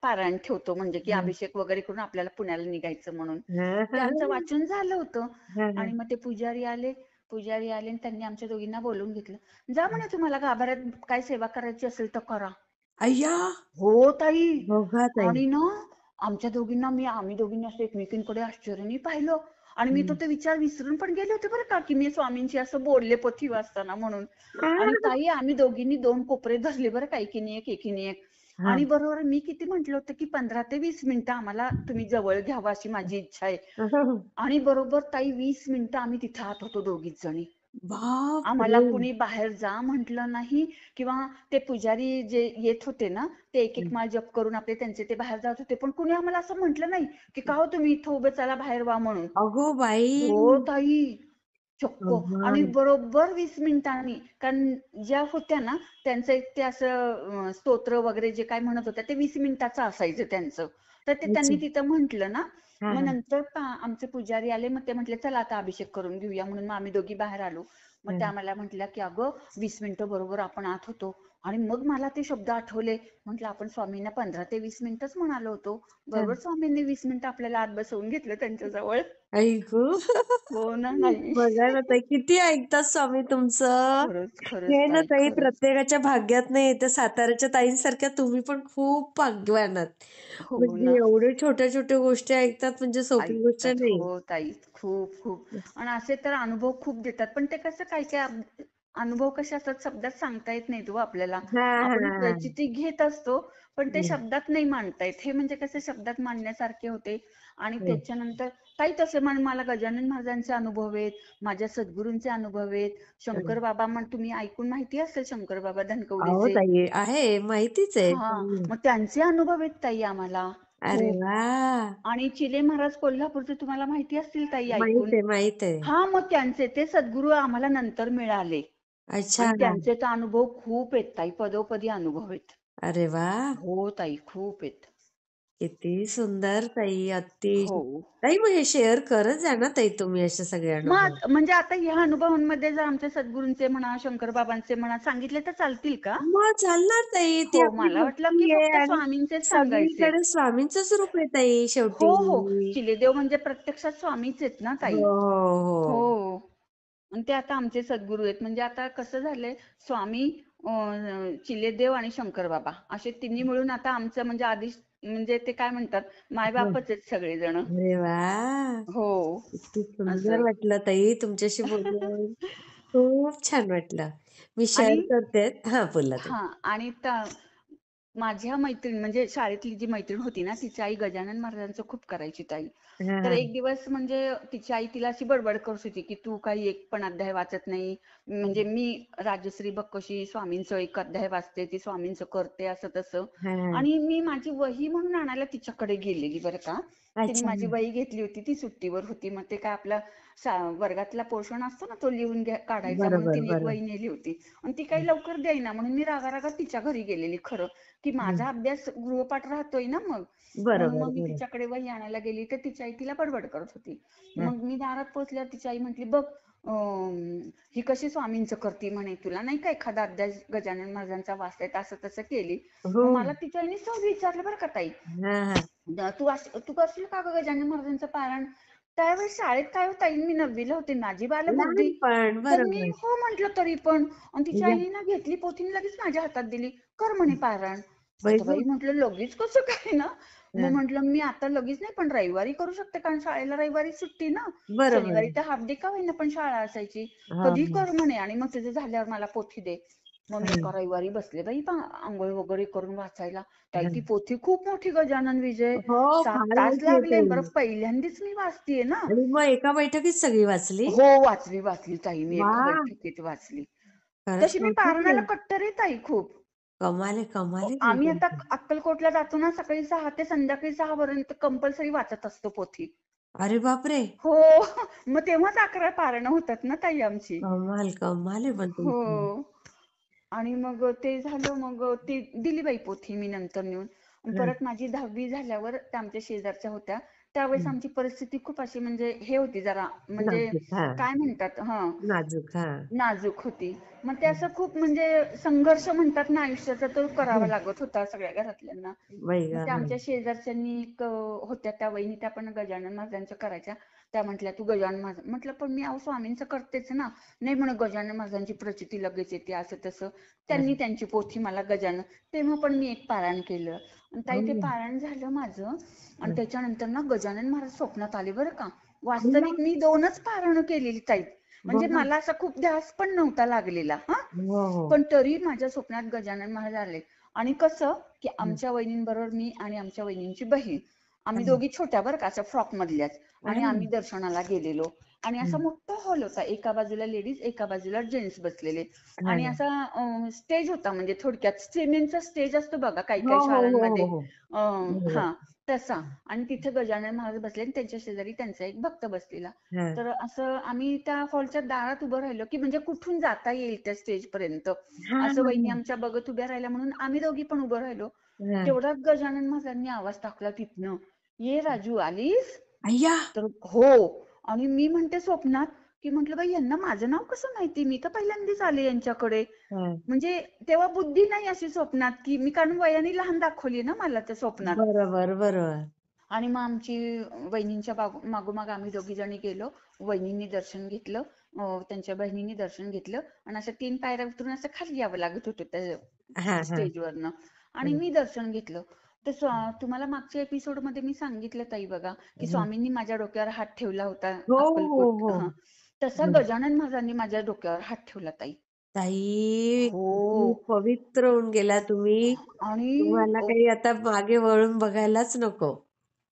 पारायण ठेवतो म्हणजे की हं. अभिषेक वगैरे करून आपल्याला पुण्याला निघायचं म्हणून. हं, ते आमचं हं. वाचून झालं होतं. हं, आणि हं. मग ते पुजारी आले आणि त्यांनी आमच्या दोघींना बोलवून घेतलं. जा म्हणे तुम्हाला गाभाऱ्यात काय सेवा करायची असेल तर करा. अय्या! हो ताई. बघा ताई. आणि ना आमच्या दोघींना आम्ही दोघींनी असं एकमेकींकडे आश्चर्याने पाहिलं. आणि मी तो ते विचार विसरून पण गेले होते बरं का, की मी स्वामींची असं बोलले पोथी वाचताना म्हणून. आणि ताई आम्ही दोघींनी 2 कोपरे धरले बरं का, एकीने एक एकीने एक. हा. आणि बरोबर मी किती म्हटलं होतं, की 15 ते 20 मिनिटं आम्हाला तुम्ही जवळ घ्यावं अशी माझी इच्छा आहे. आणि बरोबर ताई 20 मिनिटं आम्ही तिथं आत होतो दोघीच जणी. आम्हाला बापरे. कुणी बाहेर जा म्हटलं नाही, किंवा ते पुजारी जे येत होते ना, ते एक एक माळ जप करून आपले त्यांचे ते बाहेर जात होते, पण कुणी आम्हाला असं म्हटलं नाही, की का हो तुम्ही इथं उभे चला बाहेर व्हा म्हणून. अगो बाई. हो ताई, चक्क. आणि कमाल. बरोबर 20 मिनिटांनी, कारण ज्या होत्या ना त्यांचं एक ते असं स्तोत्र वगैरे जे काय म्हणत होत्या ते 20 मिनिटाचं असायचं त्यांचं. तर ते अच्छा. त्यांनी तिथं म्हटलं ना, हा मग हा नंतर आमचे पुजारी आले, मग ते म्हटले चला आता अभिषेक करून घेऊया, म्हणून मग आम्ही दोघी बाहेर आलो. मग त्या मला म्हटल्या, की अगं 20 मिनिटं बरोबर आपण आत होतो. आणि मग मला ते शब्द आठवले. म्हटलं आपण स्वामींना 15 ते 20 मिनिटच म्हणालो होतो. हा. बरोबर स्वामींनी 20 मिनिटं आपल्याला आत बसवून घेतलं त्यांच्याजवळ. आई गो. हो ना. नाही, बघा ना ताई, किती ऐकतात स्वामी तुमचं. खरंच खरंच हे ना ताई, ताई खरंच. प्रत्येकाच्या भाग्यात नाही येते. साताऱ्याच्या ताईंसारख्या तुम्ही पण खूप भाग्यवान आहात. हो म्हणजे ना. एवढे छोट्या छोट्या गोष्टी ऐकतात म्हणजे सोपी गोष्ट ऐकतात. नाही. हो ताई, खूप खूप. आणि असे तर अनुभव खूप देतात, पण ते कसं काय काय अनुभव कसे असतात शब्दात सांगता येत नाहीत हो आपल्याला. हा आपण हा. प्रचिती घेत असतो, पण ते शब्दात नाही मांडता येत. हे म्हणजे कसं शब्दात मांडण्यासारखे होते. आणि हो. त्याच्यानंतर काही तसे मला गजानन महाराजांचे अनुभव आहेत, माझ्या सद्गुरूंचे अनुभव आहेत. शंकर बाबा तुम्ही ऐकून माहिती असेल शंकर बाबा अहो धनकवडीचे. ताई आहे, माहितीच आहे. हा, मग त्यांचे अनुभव आहेत ताई आम्हाला अरे खूप. वा. आणि चिले महाराज कोल्हापूरचे तुम्हाला माहिती असतील ताई माहित ऐकून. आहे माहित आहे. हा, मग त्यांचे ते सद्गुरू आम्हाला नंतर मिळाले. अच्छा. आणि त्यांचे तर अनुभव खूप आहेत ताई, पदोपदी अनुभव आहेत. अरे वा. हो ताई, खूप आहेत. किती सुंदर ताई. अति. हो. ताई मग हे शेअर करत जा ना ताई तुम्ही असे सगळे अनुभव. मग म्हणजे आता ह्या अनुभवांमध्ये जर आमच्या सद्गुरूंचे म्हणा, शंकर बाबांचे म्हणा सांगितले तर चालतील का? मग चालणार ताई, ती हो, आपली मला वाटलं की भक्ती आहे फक्त आणि स्वामींचेच सांगायचे. सगळीकडे स्वामींचंच रूप आहे ताई हो हो, शेवटी. चिलेदेव म्हणजे प्रत्यक्षात स्वामीच आहेत ना हो ताई. हो हो. हो. आणि ते आता आमचे सद्गुरू आहेत. म्हणजे आता कसं झालंय, स्वामी, चिलेदेव आणि शंकर बाबा असे तिन्ही मिळून आता आमचं म्हणजे आधी म्हणजे ते काय म्हणतात, हो. मायबापच आहेत सगळेजण. अरे वा. हो. किती सुंदर असं. वाटलं ताई तुमच्याशी बोलून. खूप छान वाटलं. मी आणि शेअर करते. हा बोला ताई. हा, आणि माझ्या मैत्रीण म्हणजे शाळेतली जी मैत्रीण होती ना, तिची आई गजानन महाराजांचं खूप करायची ताई. हा तर हा. एक दिवस म्हणजे तिची आई तिला अशी बडबड करत होती, की तू काही एक पण अध्याय वाचत नाही. म्हणजे मी राजश्री बघ कशी स्वामींचं एक अध्याय वाचते, ती स्वामींचं करते असं तसं. हा हा. आणि मी माझी वही म्हणून आणायला तिच्याकडे गेलेली बरं का. तिने अच्छा. माझी वही घेतली होती, ती सुट्टीवर होती. मग ते काय आपला वर्गातला पोर्शन असतो ना, तो लिहून काढायचा, म्हणून बरोबर तिने एक बरोबर. वही नेली होती. आणि ती काही लवकर देईना, म्हणून मी रागारागात तिच्या घरी गेलेली खरं, की माझा अभ्यास गृहपाठ राहतोय ना मग. म्हणून बरोबर मग मी बरोबर. तिच्याकडे वही आणायला गेली, तर तिची आई तिला बडबड करत होती. हा. मग मी दारात पोहोचल्यावर तिची आई म्हटली, बघ ही कशी स्वामींचं करती म्हणे, तुला नाही का एखादा अध्याय गजानन महाराजांचा वाचताय, असं तसं केली. हो. मग मला तिच्या आईने सहज विचारलं बरं का ताई, हा हा. तू करशील का ग गजानन महाराजांचं पारायण? त्यावेळेस शाळेत काय होता, मी 9वीला होते, माझी बालबुद्धी. लहानपण तर मी बरोबर. हो म्हंटल तरी पण. आणि तिच्या या. आईने ना घेतली पोथी लगेच माझ्या हातात दिली, कर म्हणे पारायण. बाई आता गं. बाई म्हटलं लगेच कसं काय ना. हा. मग म्हटलं मी आता लगेच नाही, पण रविवारी करू शकते, कारण शाळेला रविवारी सुट्टी ना. बरोबर. शनिवारी तर हाफ डे का होईना पण शाळा असायची. हा कधी कर म्हणे, आणि मग तिचं झाल्यावर मला पोथी दे. मग मी हा एका रविवारी बसले बाई आंघोळ वगैरे करून वाचायला. ताई हा. ती पोथी खूप मोठी, गजानन विजय. हो 7 फार तास मोठी आहे लागले. ताई. बरं पहिल्यांदाच मी वाचतीये ना. आणि मग एका बैठकीत सगळी वाचली. हो, वाचली ताई मी वा. एका बैठकीत वाचली. खरंच तशी मी कौतुक आहे. पारायणाला कट्टर आहे ताई खूप. कमाल आहे कमाल आहे ताई आम्ही आता तुमची. अक्कलकोटला जातो ना, सकाळी 6 ते संध्याकाळी 6 पर्यंत कंपल्सरी वाचत असतो पोथी. अरे बापरे. हो. मग तेव्हाच 11 पारायण होतात ना ताई आमची. कमाल कमाल आहे पण तुमची. हो. आणि मग ते झालं, मग ती दिली बाई पोथी मी नंतर नेऊन. आणि हा. परत माझी 10वी झाल्यावर त्या आमच्या शेजारच्या होत्या. त्यावेळेस हं. आमची परिस्थिती खूप अशी म्हणजे हे होती जरा, म्हणजे नाजूक हा. काय म्हणतात, नाजूक हा. नाजूक होती. मग ते हं. असं खूप म्हणजे संघर्ष म्हणतात ना आयुष्याचा, तो करावा लागत होता सगळ्या घरातल्यांना. बाई मग ग त्या हा. आमच्या शेजारच्यांनी एक होत्या त्या वहिनी, त्या पण गजानन महाराजांच्या करायच्या. त्या म्हटल्या तू गजानन महाराज, म्हटलं पण मी स्वामींचं करतेच ना. नाही म्हणे गजानन महाराजांची प्रचिती लगेच येते असं तसं. त्यांनी त्यांची पोथी मला गजानन, तेव्हा पण मी एक पारायण केलं. आणि ताई ते हो. पारायण झालं माझं. आणि त्याच्यानंतर ना गजानन महाराज स्वप्नात आले बरं का. अय्या! वास्तविक मी 2च पारायण केलेली ताई. म्हणजे बघा. मला असा खूप ध्यास पण नव्हता लागलेला हा. हो, हो. पण तरी माझ्या स्वप्नात गजानन महाराज आले. आणि कसं की हं. आमच्या वहिनींबरोबर मी आणि आमच्या वहिनींची बहीण, आम्ही हां. दोघी छोट्या बरं का, अशा फ्रॉक मधल्याच. आणि हां. आम्ही दर्शनाला गेलेलो. आणि असा हं. मोठा हॉल होता, एका बाजूला लेडीज एका बाजूला जेंट्स बसलेले. आणि हां. असा स्टेज होता, म्हणजे थोडक्यात सिमेंटचा स्टेज असतो बघा काही हो, काही हो, हो, शाळांमध्ये. हो, हो. बरोबर. हा, तसा. आणि तिथे गजानन महाराज बसले आणि त्यांच्या शेजारी त्यांचा एक भक्त बसलेला. हां. तर असं आम्ही त्या हॉलच्या दारात उभं राहिलो, की म्हणजे कुठून जाता येईल त्या स्टेज पर्यंत, हां, असं हां, वहिनी हां. आमच्या बघत उभ्या राहिल्या. म्हणून आम्ही दोघी पण उभं राहिलो. हां. तेवढ्यात गजानन महाराजांनी आवाज टाकला तिथनं, "ये राजू, आलीस?" अय्या! तर हो. आणि मी म्हणते स्वप्नात, की म्हटलं बाई यांना माझं नाव कसं माहिती, मी तर पहिल्यांदाच आले यांच्याकडे. हां. म्हणजे तेव्हा बुद्धी नाही अशी स्वप्नात, की मी कारण वयाने लहान दाखवली ना मला त्या स्वप्नात. बरोबर, बरोबर. आणि मग आमची वहिनींच्या मागोमाग आम्ही दोघी जणी गेलो. वहिनींनी दर्शन घेतलं, त्यांच्या बहिणींनी दर्शन घेतलं. आणि असं 3 पायऱ्या उतरून असं खाली यावं लागत होतं हां, त्या हां. स्टेजवरनं. आणि हं. मी दर्शन घेतलं. तर तुम्हाला मागच्या एपिसोडमध्ये मी सांगितलं ताई बघा, की हं. स्वामींनी माझ्या डोक्यावर हात ठेवला होता हो, हो, अक्कलकोट. हो. हां. तसा हं. गजानन महाराजांनी माझ्या डोक्यावर हात ठेवला ताई. ताई, किती हो. पवित्र होऊन गेला तुम्ही. आणि तुम्हाला काही आता मागे वळून बघायलाच नको.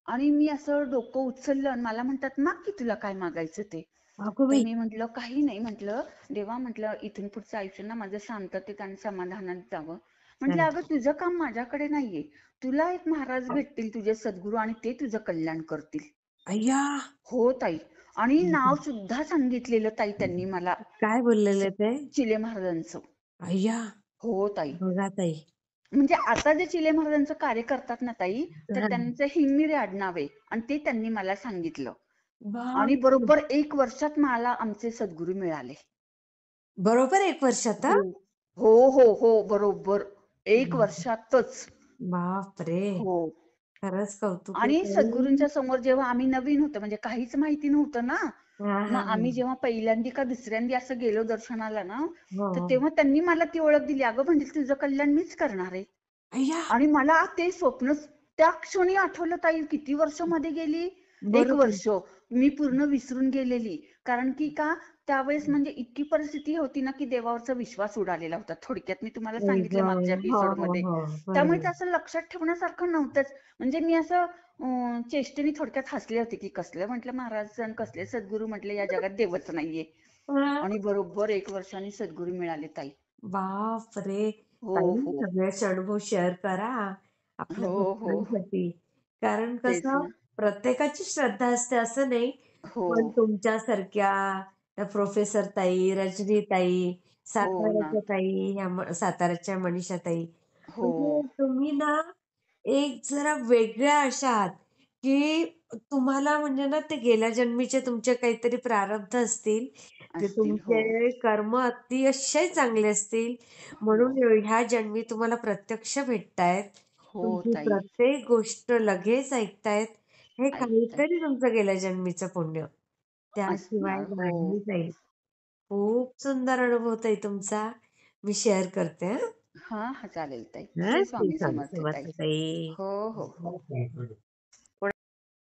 आणि मी असं डोकं उचललं आणि मला म्हणतात, "माग की तुला काय मागायचं ते." अगं तर बाई! मी म्हटलं, "काही नाही." म्हटलं, "देवा," म्हटलं, "इथून पुढचं आयुष्य ना माझं शांततेत आणि समाधानात जावं." म्हटलं, हां. "अगं तुझं काम माझ्याकडे नाहीये. तुला एक महाराज भेटतील तुझे सद्गुरू आणि ते तुझं कल्याण करतील." अय्या! हो ताई. आणि नाव हं. सुद्धा सांगितलेलं ताई त्यांनी मला, काय स- बोललेले ते? चिले महाराजांचं. अय्या! हो ताई. बघा ताई. म्हणजे आता जे चिले महाराजांचं कार्य करतात ना ताई, तर हां. त्यांचं हिंगमिरे आडनाव आहे आणि ते त्यांनी मला सांगितलं. आणि बापरे! बरोबर 1 वर्षात मला आमचे सद्गुरू मिळाले. बरोबर 1 वर्षात हो. हां? हो, हो, हो. बरोबर. 1 हं. वर्षातच. बापरे! हो. खरंच कौतुक आहे आणि ताई. सद्गुरूंच्या समोर जेव्हा आम्ही नवीन होतो, म्हणजे काहीच माहिती नव्हतं ना. हां, मग हां, आम्ही हां. जेव्हा पहिल्यांदा का दुसऱ्यांदा असं गेलो दर्शनाला ना, हो, तर हो. तेव्हा त्यांनी मला ती ओळख दिली. "अगं," म्हणजे, "तुझं कल्याण मीच करणार आहे." अय्या! आणि मला ते स्वप्न त्या क्षणी आठवलं ताई. किती वर्ष मध्ये गेली? 1 बरोबर. वर्ष. मी पूर्ण विसरून गेलेली. कारण की का, त्यावेळेस म्हणजे इतकी परिस्थिती होती ना, की देवावरचा विश्वास उडालेला होता. थोडक्यात मी तुम्हाला आई सांगितलं मागच्या गं! हो, हो, एपिसोडमध्ये. हो. त्यामुळे ते बरोबर. असं लक्षात ठेवण्यासारखं नव्हतंच. म्हणजे मी असं चेष्टेने थोडक्यात हसले होते, की कसलं म्हटलं महाराज आणि कसले सद्गुरू, म्हटलं या जगात देवच नाहीये. हां. आणि बरोबर 1 वर्षाने सद्गुरू मिळाले ताई. बापरे! हो, ताई हो. सगळेच अनुभव शेअर करा आपल्या हो, हो. भक्तांसाठी. कारण तेच कसं ना. प्रत्येकाची श्रद्धा असते असं नाही. हो. पण तुमच्यासारख्या त्या प्रोफेसर ताई, रजनी ताई, हो ना. साताऱ्याच्या ताई, ह्या साताऱ्याच्या मनीषा ताई, हो. म्हणजे तुम्ही ना एक जरा वेगळ्या अशा आहात, की तुम्हाला म्हणजे ना ते गेल्या जन्मीचे तुमचे काहीतरी प्रारब्ध असतील. ते असतील. हो. तुमचे कर्म अतिशय चांगले असतील. हो. म्हणून ह्या जन्मी तुम्हाला प्रत्यक्ष भेटतायत. हो तुमची ताई. प्रत्येक गोष्ट लगेच ऐकतायत. हे ऐकतायत. काहीतरी तुमचं गेल्या जन्मीचं पुण्य. त्याशिवाय असणार. हो. नाही जाईल. खूप सुंदर अनुभव ताई तुमचा. मी शेअर करते हं. हां, हां. चालेल ताई. हां, श्री श्री स्वामी स्वामी समर्थ समर्थ ताई. ताई. हो, हो, हो.